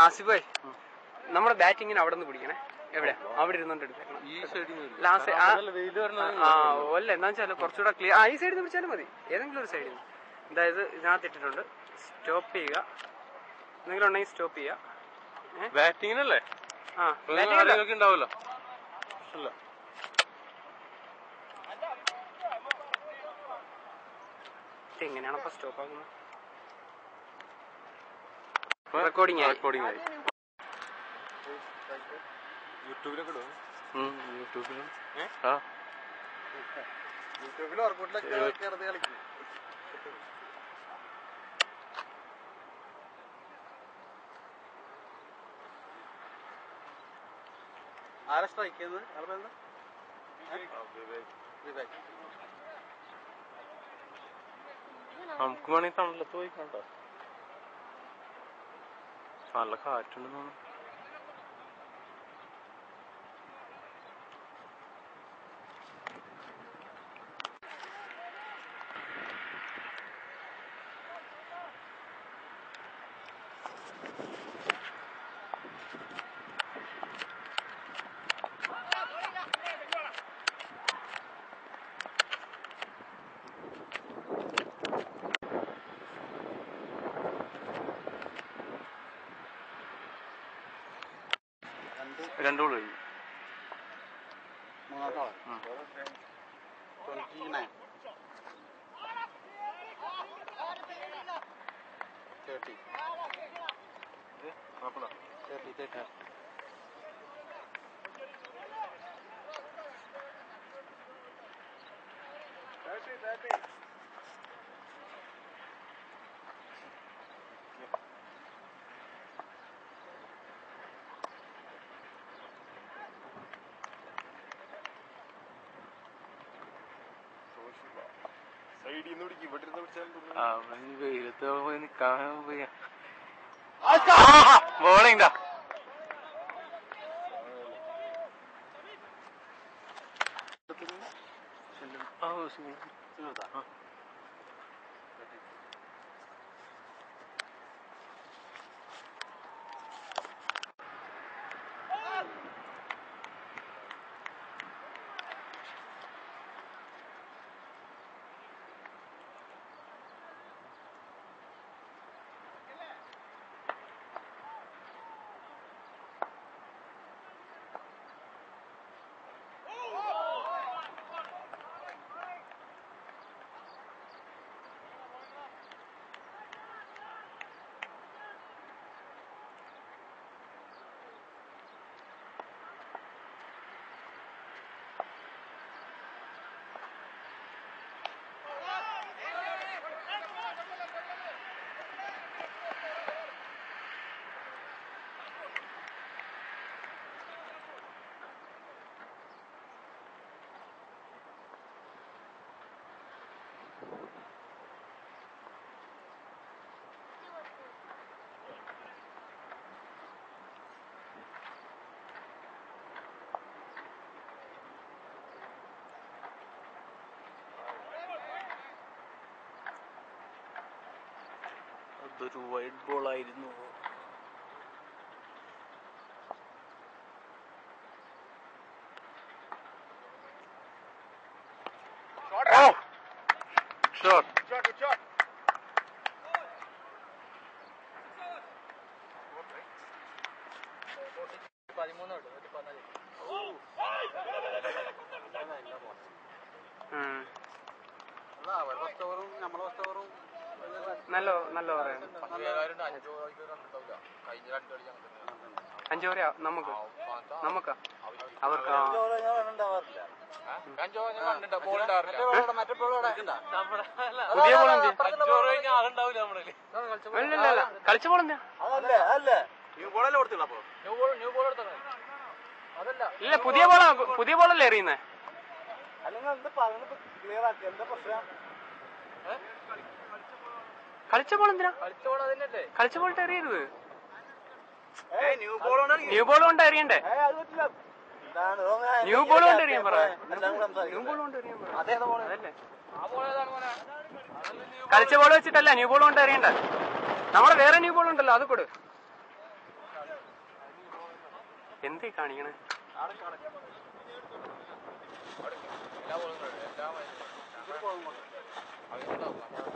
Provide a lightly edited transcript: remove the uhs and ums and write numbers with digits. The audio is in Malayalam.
ആസിഫ് ഭായ്, നമ്മുടെ ബാറ്റിങ്ങിന് അവിടെ നിന്ന് പിടിക്കണേ. എവിടെയാ? അവിടെ ഇരുന്നോണ്ട് എടുത്തേക്കണം. അല്ല എന്താ വെച്ചാൽ കുറച്ചുകൂടെ ക്ലിയർ. ഈ സൈഡിൽ നിന്ന് പിടിച്ചാലും മതി, ഏതെങ്കിലും ഒരു സൈഡിൽ നിന്ന്. അതായത് ഇതിനകത്ത് ഇട്ടിട്ടുണ്ട്. സ്റ്റോപ്പ് ചെയ്യുക, എന്തെങ്കിലും ഉണ്ടെങ്കിൽ സ്റ്റോപ്പ് ചെയ്യുക. ബാറ്റിങ്ങിനല്ലേ? ഉണ്ടാവല്ലോ. എങ്ങനെയാണ് അപ്പൊ സ്റ്റോപ്പ് ആക്കുന്നത്? റെക്കോർഡിംഗ് ആയി. യൂട്യൂബിലൊക്കെ ഇടും. യൂട്യൂബിൽ ഓർക്കൂട്ടിലൊക്കെ കളിക്കും. ആരാ സ്ട്രൈക്ക് ചെയ്തത്? നമുക്ക് വേണമെങ്കിൽ തണലത്ത് പോയി കണ്ടോ? നല്ല കാറ്റുണ്ടെന്ന് തോന്നുന്നു. രണ്ടോട് കഴിഞ്ഞു. വെയിലത്ത് പോയി നിക്കാൻ ബോളിംഗ് അതൊരു വൈറ്റ് ബോൾ ആയിരുന്നു. നല്ല പറയാണ്. 5 ഓവർ നമുക്കാ അവർക്ക് പുതിയ ബോൾ കളിച്ച ബോൾ എന്താ? ഇല്ല, പുതിയ ബോളല്ലേ എറിയുന്നേ? കളിച്ച ബോൾ എന്തിനാ? കളിച്ച ബോളിട്ട് എറിയരുത്. ന്യൂ ബോൾ കൊണ്ട് എറിയണ്ടേ? ന്യൂ ബോൾ കൊണ്ട് എറിയാൻ പറ. ന്യൂ ബോൾ കൊണ്ട് എറിയാൻ പറ. അതല്ലേ കളിച്ച ബോൾ വെച്ചിട്ടല്ല, ന്യൂ ബോൾ കൊണ്ട് എറിയണ്ട. നമ്മളെ വേറെ ന്യൂ ബോൾ ഉണ്ടല്ലോ, അത് കൊടു. എന്തേ കാണിക്കണേ? എല്ലാ